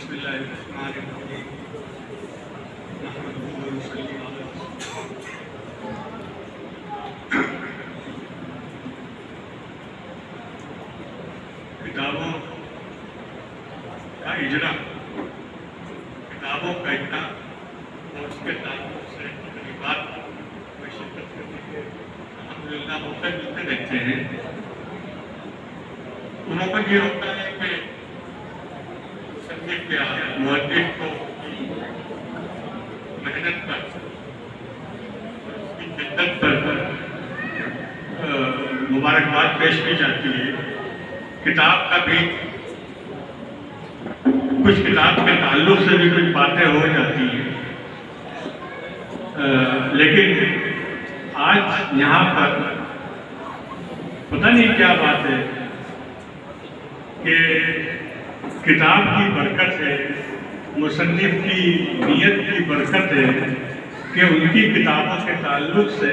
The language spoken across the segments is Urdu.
بسم اللہ الرحمن الرحیم نحمدہ ونصلی علی رسولہ کتابوں کا اجرا کتابوں کا اجرا اور اس کے تعلق سے تقریبات میں شرکت کرنے کے الحمدللہ موقع ملتے رہتے ہیں. موقع یہ ہوتا ہے کہ مؤلف کو محنت پر اس کی جدت پر مبارکباد پیش کی جاتی ہے. کتاب کا بھی کچھ کتاب کے تعلق سے بھی کچھ باتیں ہو جاتی ہیں، لیکن آج یہاں پر پتہ نہیں کیا بات ہے کہ کتاب کی برکت ہے، مصنف کی نیت کی برکت ہے کہ ان کی کتابوں کے تعلق سے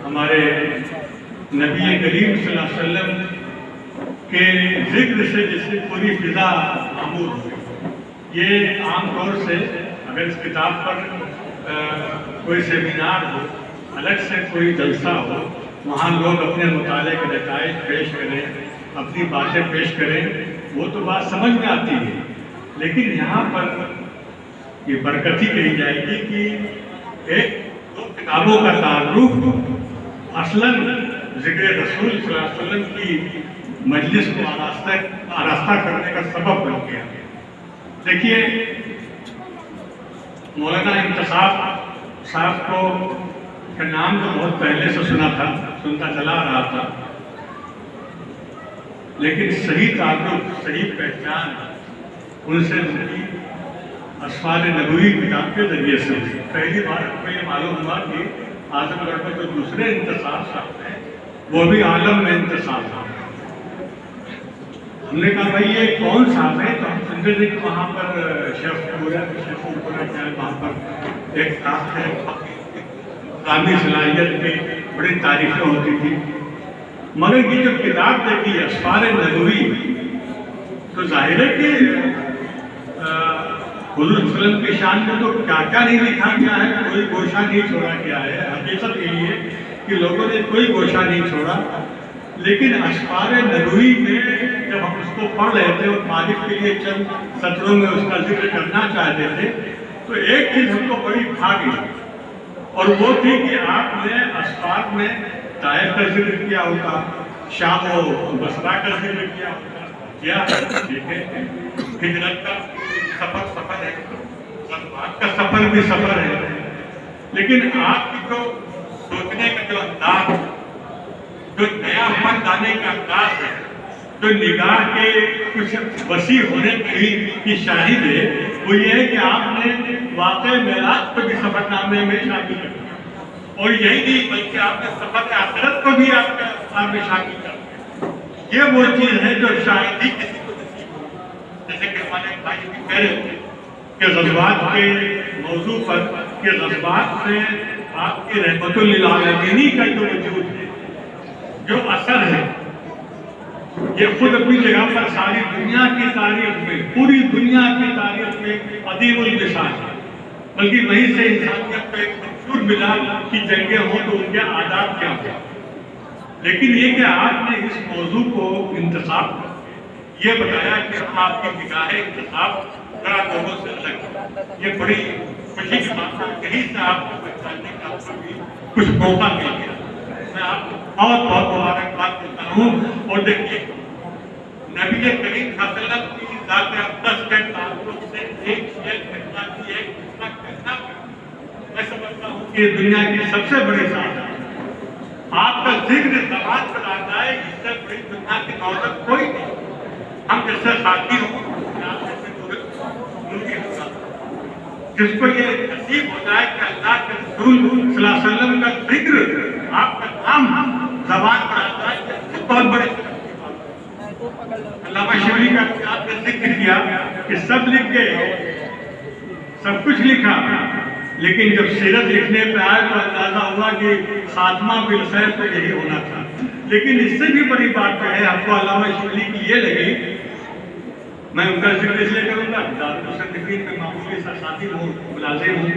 ہمارے نبی کریم صلی اللہ علیہ وسلم کے ذکر سے جس سے پوری فضا معمور ہوئی. یہ عام طور سے اگر اس کتاب پر کوئی سیمینار ہو، الگ سے کوئی جلسہ ہو، وہاں لوگ اپنے مطالعے کے نتائج پیش کریں، اپنی باتیں پیش کریں، وہ تو بات سمجھ میں آتی ہے. لیکن یہاں پر یہ برکت ہی کہی جائے گی کہ ایک دو کتابوں کا تعارف اصلاً ذکر رسول صلی اللہ علیہ وسلم کی مجلس کو آراستہ کرنے کا سبب بن گیا. دیکھیے، مولانا انتصاب صاحب کو کا نام تو بہت پہلے سے سنتا چلا رہا تھا، لیکن صحیح تعلق، صحیح پہچان ان سے ملی اسفار نبوی کتاب کے ذریعے سے. پہلی بار کو یہ معلوم ہوا کہ اعظم گڑھ میں جو دوسرے انتصاب صاحب ہیں وہ بھی عالم میں انتصاب صاحب. ہم نے کہا بھائی یہ کون صاحب ہے؟ تو ہم سمجھے تھے کہ وہاں پر شیخ وہاں پر ایک صاحب ہے، قامی صلاحیت کی بڑی تعریفیں ہوتی تھی. مگر یہ جو کتاب دیکھی ہے اسفار نبوی، تو ظاہر ہے کہ حضور صلی اللہ علیہ وسلم کی شان میں تو کیا کیا نہیں لکھا گیا ہے، کوئی گوشہ نہیں چھوڑا گیا ہے. حقیقت یہی ہے کہ لوگوں نے کوئی گوشہ نہیں چھوڑا. لیکن اسفار نبوی میں جب ہم اس کو پڑھ رہے تھے اور مالک کے لیے چند سطروں میں اس کا ذکر کرنا چاہتے تھے، تو ایک چیز ہم کو بڑی بھا گئی، اور وہ تھی کہ آپ نے اسفار میں طائف کا ذکر کیا ہوگا، شام و بصرہ کا ذکر کیا ہوگا، کیا ٹھیک ہے، ہجرت کا سفر ہے، غزوات کا سفر بھی سفر ہے. لیکن آپ کی جو سوچنے کا جو انداز، جو نیا فن لانے کا انداز ہے، جو نگاہ کے کچھ وسیع ہونے کی شاہد ہے، وہ یہ ہے کہ آپ نے واقع معراج کو بھی سفر نامے میں شامل کر دیا. اور یہی نہیں بلکہ آپ نے سفر آخرت کو بھی آپ کے اسفار میں شامل کر دیا. یہ وہ چیز ہے جو شاید ہی کسی کو نصیب ہو. جیسے کہ ہمارے بھائی بھی کہہ رہے تھے کہ غزوات کے موضوع پر کہ غزوات میں آپ کی رحمت للعالمین کا جو وجود ہے، جو اثر ہے، یہ خود اپنی جگہ پر ساری دنیا کی تاریخ میں، پوری دنیا کی تاریخ میں عظیم المثال ہے. بلکہ وہیں سے انسانیت کو ایک منشور ملا کہ جنگیں ہوں تو ان کے آداب کیا ہوں. لیکن یہ کہ آپ نے اس موضوع کو انتخاب کر یہ بتایا کہ ہم آپ کی نگاہ انتخاب ذرا لوگوں سے الگ ہے. یہ بڑی خوشی کی بات ہے، کہیں سے آپ کو پہچاننے کا بھی کچھ موقع مل گیا. میں آپ کو بہت بہت مبارکباد دیتا ہوں. اور دیکھیے، نبی کریم صلی اللہ علیہ وسلم کی ذات اقدس کے تعلق سے ایک شیخ کہنا کی ایک دوسرا کہنا، میں سمجھتا ہوں کہ دنیا کی سب سے بڑی ذات ہے. آپ کا ذکر زبان پر آ جائے، اس سے بڑی دنیا کی دولت کوئی نہیں. ہم جس سے ساتھی ہوں، جس کو یہ نصیب ہو جائے کہ اللہ کے رسول صلی اللہ علیہ وسلم کا ذکر، آپ کا نام زبان پر آ جائے، بہت بڑے. علامہ شبلی کا آپ نے ذکر کیا کہ سب لکھ گئے، سب کچھ لکھا، لیکن جب سیرت لکھنے پہ آئے تو اندازہ ہوا کہ خاتمہ بالخیر تو یہی ہونا تھا. لیکن اس سے بھی بڑی بات ہے، ہم کو علامہ شبلی کی یہ لگی میں ان کا ذکر اس لیے کروں گا، دارالمصنفین میں معمولی سا ساتھی ہوں، ملازم ہوں،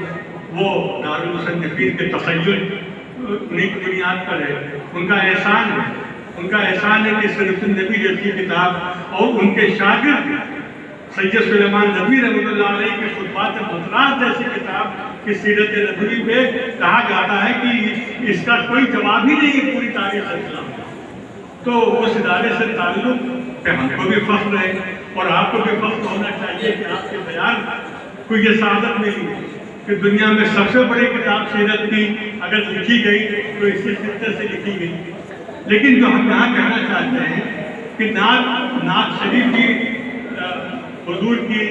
وہ دارالمصنفین کے تخیل انہیں کی بنیاد پر ہے، ان کا احسان ہے، ان کا احسان ہے کہ سیرت النبی جیسی کتاب اور ان کے شاگرد سید سلیمان نبوی رحمۃ اللہ علیہ کے خطبات مطلعات جیسی کتاب کی سیرت نبوی پہ کہا جاتا ہے کہ اس کا کوئی جواب ہی نہیں ہے پوری تاریخ اسلام، تو اس ادارے سے تعلق پہ ہم کو بھی فخر ہے اور آپ کو بھی فخر ہونا چاہیے کہ آپ کے بیان کو یہ سعادت ملی کہ دنیا میں سب سے بڑی کتاب سیرت کی اگر لکھی گئی تو اسی خطے سے لکھی گئی۔ لیکن جو ہم یہاں کہنا چاہتے ہیں کہ نعت شریف کی حضور کی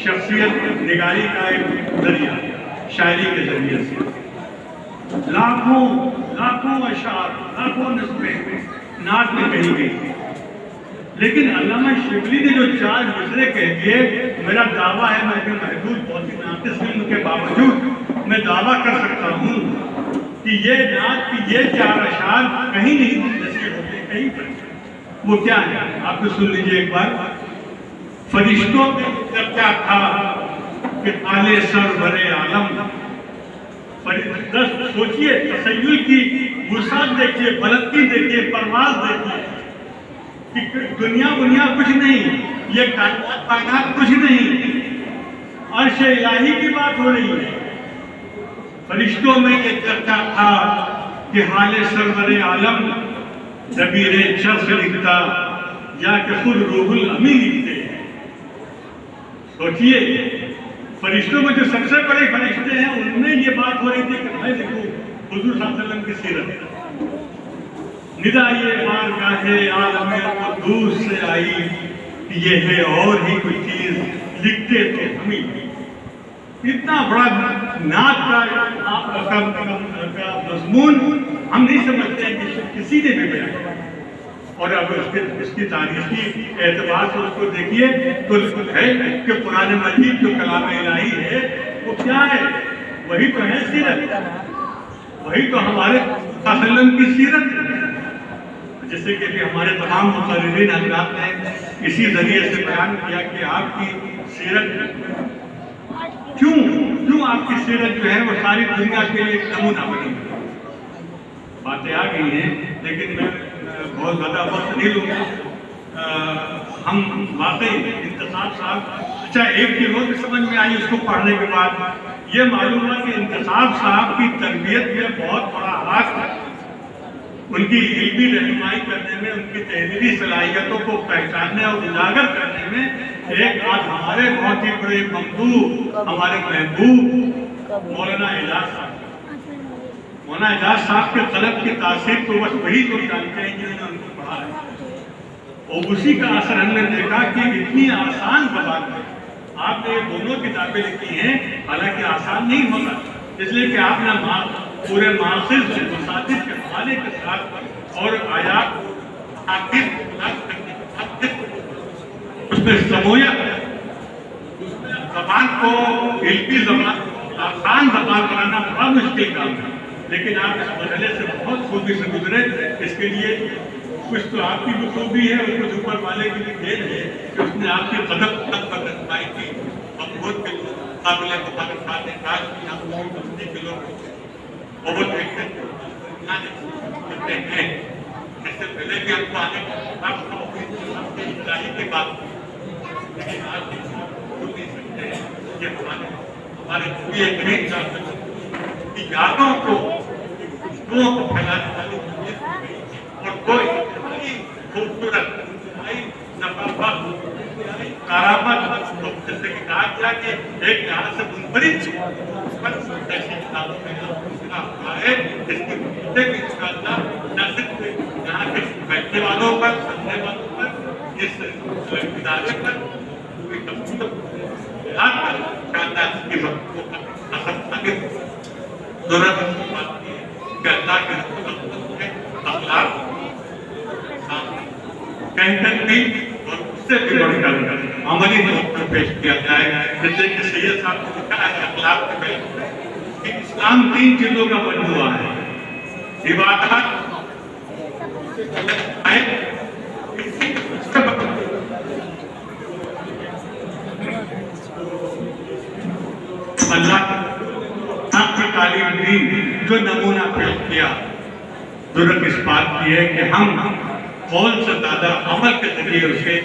شخصیت نگاری کا ایک ذریعہ، شاعری کے ذریعے سے لاکھوں اشعار، لاکھوں نظمیں نعت میں کہی گئی، لیکن علامہ شبلی نے جو 4 مصرے کہہ دیے، میرا دعویٰ ہے، میں اپنے محدود بہت ہی ناقص علم کے باوجود میں دعویٰ کر سکتا ہوں کہ یہ نعت کی یہ 4 اشعار کہیں نہیں نصیر ہوتے، کہیں پر۔ وہ کیا ہے آپ کو سن لیجئے ایک بار۔ فرشتوں میں کیا تھا کہ آلے سرور عالم، سوچئے، تخیل کی وسعت دیکھیے، بلندی دیکھیے، پرواز دیکھیے کہ دنیا کچھ نہیں، یہ کائنات کچھ نہیں، عرش الہی کی بات ہو رہی ہے۔ فرشتوں میں یہ چرچا تھا کہ حال سرور عالم دبیر شخص لکھتا یا کہ خود روح الامین لکھتے۔ سوچئے، فرشتوں میں جو سب سے بڑے فرشتے ہیں ان میں یہ بات ہو رہی تھی کہ میں لکھوں حضور صلی اللہ علیہ وسلم کی سیرت۔ ندا یہ بارگاہ عالم قدوس سے آئی کہ یہ ہے اور ہی کوئی چیز لکھتے تو ہمیں۔ اتنا بڑا نعت کا مضمون ہم نہیں سمجھتے ہیں کہ کسی نے بھی بیان کیا، اور اب اس کی تاریخی اعتبار سے اس کو دیکھیے تو ہے کہ قرآن مجید جو کلام الہی ہے وہ کیا ہے؟ وہی تو ہے سیرت، وہی تو ہمارے صلی اللہ علیہ وسلم کی سیرت ہے، جیسے کہ ہمارے تمام مقررین حضرات نے اسی ذریعے سے بیان کیا کہ آپ کی سیرت کیوں آپ کی سیرت جو ہے وہ ساری دنیا کے لیے ایک نمونہ بنی۔ باتیں آ گئی ہیں لیکن میں بہت زیادہ وقت نہیں لوں گا۔ ہم واقعی انتصاب صاحب، اچھا ایک چیز اور بھی سمجھ میں آئی اس کو پڑھنے کے بعد یہ معلوم ہوا کہ انتصاب صاحب کی تربیت میں بہت بڑا ہاتھ ہے، ان کی علمی رہنمائی کرنے میں، ان کی تحریری صلاحیتوں کو پہچاننے اور اجاگر کرنے میں ایک آج ہمارے بہت ہی بڑے ممدوح، ہمارے محبوب مولانا اعجاز صاحب، مولانا اعجاز صاحب کے طلب کی تاثیر تو بس وہی جو جانتے ہیں جنہوں نے ان کو پڑھا ہے، اور اسی کا اثر ہم نے دیکھا کہ اتنی آسان زبان ہے۔ آپ نے یہ دونوں کتابیں لکھی ہیں، حالانکہ آسان نہیں ہوگا، اس لیے کہ آپ نے پورے ماخذ سے مصادر کے حوالے کے ساتھ اور آیات اس میں سمویت، زبان کو علمی زبان، آسان زبان بنانا بڑا مشکل کام ہے، لیکن آپ اس مرحلے سے بہت خوبی سے گزرے۔ اس کے لیے کچھ تو آپ کی بھی خوبی ہے اور کچھ اوپر والے کی بھی دین ہے کہ اس نے آپ کی قدم تک پر رکھائی کی، اور بہت کے لوگ قابل مبارکباد ہیں، کاش کہ آپ لوگ بندی کے لوگ بہت دیکھتے ہیں۔ اس سے پہلے بھی ہم کو آنے آپ کے ابتدائی کے بعد، لیکن آج بھی بھول نہیں سکتے ہیں کہ ہمارے پوری ایک نہیں چاہ سکتے کہ یادوں کو پھیلانے والی اور کوئی خوبصورت کارآمد جیسے کہ کہا گیا کہ ایک یہاں سے منفرد ایسی کتابوں میں ہوا ہے جس کی انشاءاللہ نہ صرف یہاں کے بیٹھنے والوں پر، سننے والوں پر، اس ادارے پر پوری تفصیل شاندار کی وقت کو اثر ثابت ضرورت کہ اللہ کے اخلاق کہیں کر بھی اور اس سے بھی بڑھ کر عملی طور پر پیش کیا جائے، جیسے کہ سید صاحب نے لکھا ہے اخلاق کے پہلے کہ اسلام 3 چیزوں کا مجموعہ ہے: عبادات، بھی جو نمونہ پیش کیا ضرورت اس بات کی ہے کہ ہم قول سے زیادہ عمل کے ذریعے اسے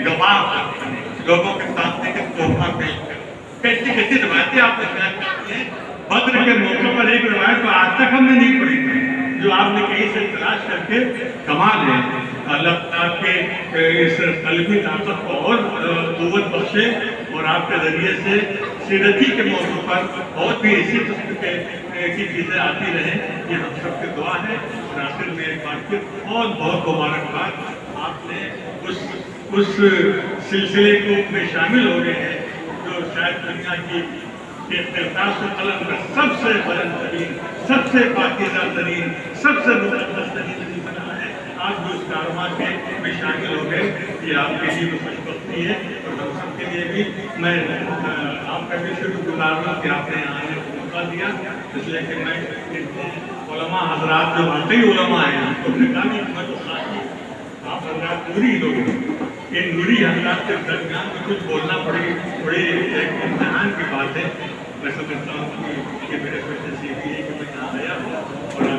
گواہ کریں، لوگوں کے سامنے کے تحفہ پیش کریں۔ کیسی کیسی روایتیں آپ نے بیان کرتی ہیں؟ بدر کے موقع پر ایک روایت تو آج تک ہم نے نہیں پڑھی تھی، جو آپ نے کہیں سے تلاش کر کے کمال ہے۔ اللہ تعالیٰ کے اس قلبی طاقت کو اور قوت بخشے اور آپ کے ذریعے سے سیرتی کے موضوع پر اور بھی اسی قسم کی چیزیں آتی رہیں، یہ ہم سب کی دعا ہے۔ اور آخر میں ایک بار پھر بہت بہت مبارکباد، آپ نے اس سلسلے کو میں شامل ہو گئے ہیں جو شاید دنیا کی اختصاص و قلم کا سب سے بلند ترین، سب سے پاکیزہ ترین، سب سے مقدس ترین بنا ہے۔ آج جو اس کارواں کے میں شامل ہو گئے، یہ آپ کے لیے بھی خوش بختی ہے اور ہم سب کے لیے بھی۔ میں آپ کا بھی شکر گزار ہوں کہ آپ نے آنے کو موقع دیا، اس لیے کہ میں علماء حضرات جو واقعی علماء ہیں ان کو کہا کہ میں تو خاصی آپ حضرات نوری لوگ ہیں، ان نوری حضرات کے درمیان میں کچھ بولنا بڑی ایک امتحان کی بات ہے۔ میں سمجھتا ہوں کہ میرے پیچھے سے یہ ہے کہ میں یہاں آیا ہوں اور